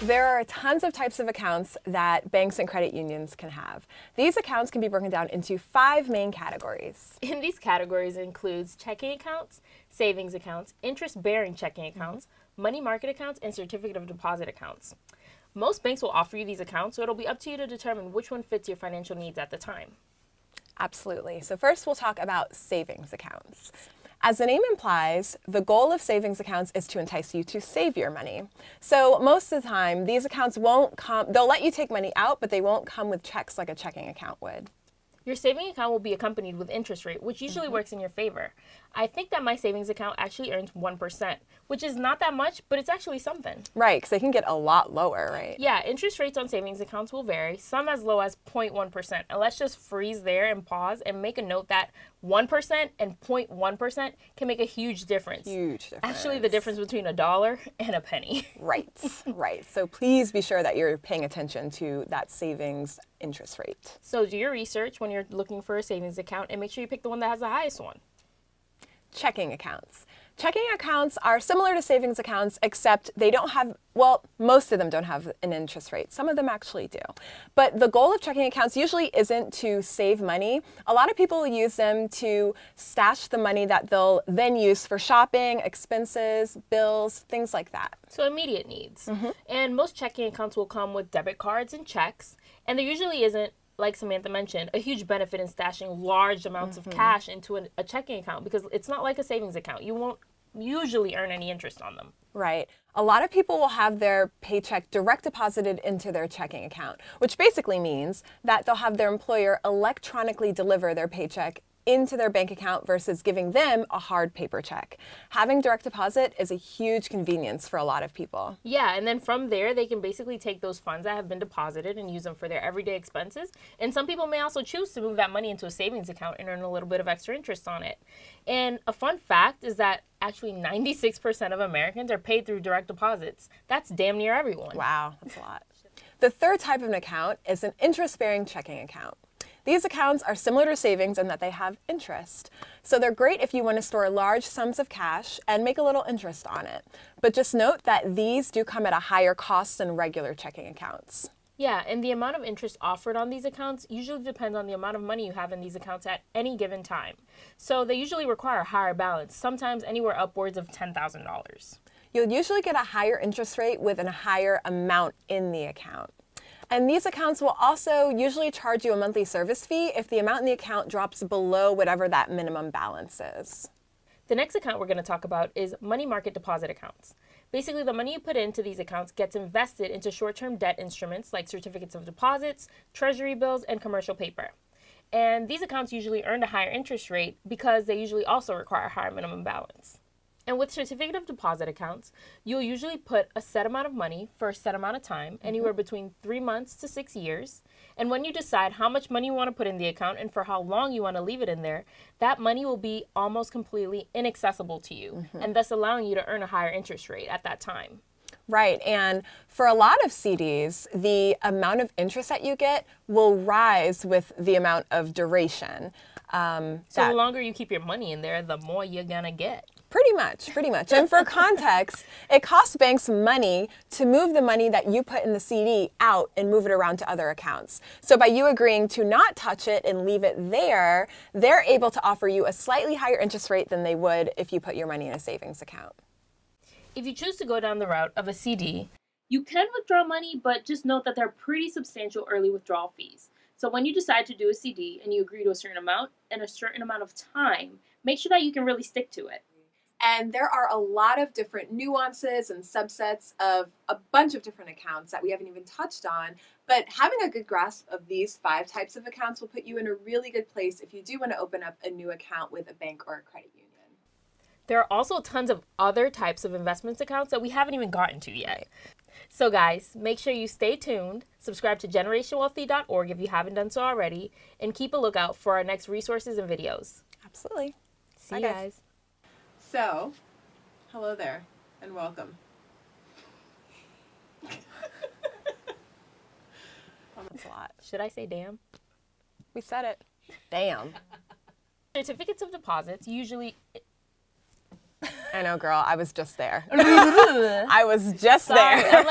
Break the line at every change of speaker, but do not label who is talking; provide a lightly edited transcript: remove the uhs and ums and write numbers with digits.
There are tons of types of accounts that banks and credit unions can have. These accounts can be broken down into 5 main categories.
In these categories includes checking accounts, savings accounts, interest-bearing checking accounts, money market accounts, and certificate of deposit accounts. Most banks will offer you these accounts, so it'll be up to you to determine which one fits your financial needs at the time.
Absolutely. So first we'll talk about savings accounts. As the name implies, the goal of savings accounts is to entice you to save your money. So most of the time, these accounts won't come, they'll let you take money out, but they won't come with checks like a checking account would.
Your saving account will be accompanied with interest rate, which usually works in your favor. I think that my savings account actually earns 1%, which is not that much, but it's actually something.
Right, because they can get a lot lower, right?
Yeah, interest rates on savings accounts will vary, some as low as 0.1%. And let's just freeze there and pause and make a note that 1% and 0.1% can make a huge difference.
Huge difference.
Actually, the difference between $1 and a penny.
Right, right. So please be sure that you're paying attention to that savings interest rate.
So do your research when you're looking for a savings account and make sure you pick the one that has the highest one.
Checking accounts. Checking accounts are similar to savings accounts, except they don't have, well, most of them don't have an interest rate. Some of them actually do. But the goal of checking accounts usually isn't to save money. A lot of people use them to stash the money that they'll then use for shopping, expenses, bills, things like that.
So immediate needs. And most checking accounts will come with debit cards and checks. And there usually isn't, like Samantha mentioned, a huge benefit in stashing large amounts of cash into a checking account because it's not like a savings account. You won't usually earn any interest on them.
Right. A lot of people will have their paycheck direct deposited into their checking account, which basically means that they'll have their employer electronically deliver their paycheck into their bank account versus giving them a hard paper check. Having direct deposit is a huge convenience for a lot of people.
Yeah, and then from there, they can basically take those funds that have been deposited and use them for their everyday expenses. And some people may also choose to move that money into a savings account and earn a little bit of extra interest on it. And a fun fact is that actually 96% of Americans are paid through direct deposits. That's damn near everyone.
Wow, that's a lot. The third type of an account is an interest-bearing checking account. These accounts are similar to savings in that they have interest. So they're great if you want to store large sums of cash and make a little interest on it. But just note that these do come at a higher cost than regular checking accounts.
Yeah, and the amount of interest offered on these accounts usually depends on the amount of money you have in these accounts at any given time. So they usually require a higher balance, sometimes anywhere upwards of $10,000.
You'll usually get a higher interest rate with a higher amount in the account. And these accounts will also usually charge you a monthly service fee if the amount in the account drops below whatever that minimum balance is.
The next account we're going to talk about is money market deposit accounts. Basically, the money you put into these accounts gets invested into short-term debt instruments like certificates of deposits, treasury bills, and commercial paper. And these accounts usually earn a higher interest rate because they usually also require a higher minimum balance. And with certificate of deposit accounts, you'll usually put a set amount of money for a set amount of time, anywhere between 3 months to 6 years. And when you decide how much money you want to put in the account and for how long you want to leave it in there, that money will be almost completely inaccessible to you, and thus allowing you to earn a higher interest rate at that time.
Right, and for a lot of CDs, the amount of interest that you get will rise with the amount of duration.
So the longer you keep your money in there, the more you're gonna get.
Pretty much. And for context, it costs banks money to move the money that you put in the CD out and move it around to other accounts. So by you agreeing to not touch it and leave it there, they're able to offer you a slightly higher interest rate than they would if you put your money in a savings account.
If you choose to go down the route of a CD, you can withdraw money, but just note that there are pretty substantial early withdrawal fees. So when you decide to do a CD and you agree to a certain amount and a certain amount of time, make sure that you can really stick to it.
And there are a lot of different nuances and subsets of a bunch of different accounts that we haven't even touched on. But having a good grasp of these 5 types of accounts will put you in a really good place if you do want to open up a new account with a bank or a credit union.
There are also tons of other types of investments accounts that we haven't even gotten to yet. So guys, make sure you stay tuned, subscribe to generationwealthy.org if you haven't done so already, and keep a lookout for our next resources and videos.
Absolutely.
See you guys.
So, hello there, and welcome. That's a lot.
Should I say damn?
We said it. Damn.
Certificates of deposits usually...
I know, girl. I was just there. I was just there.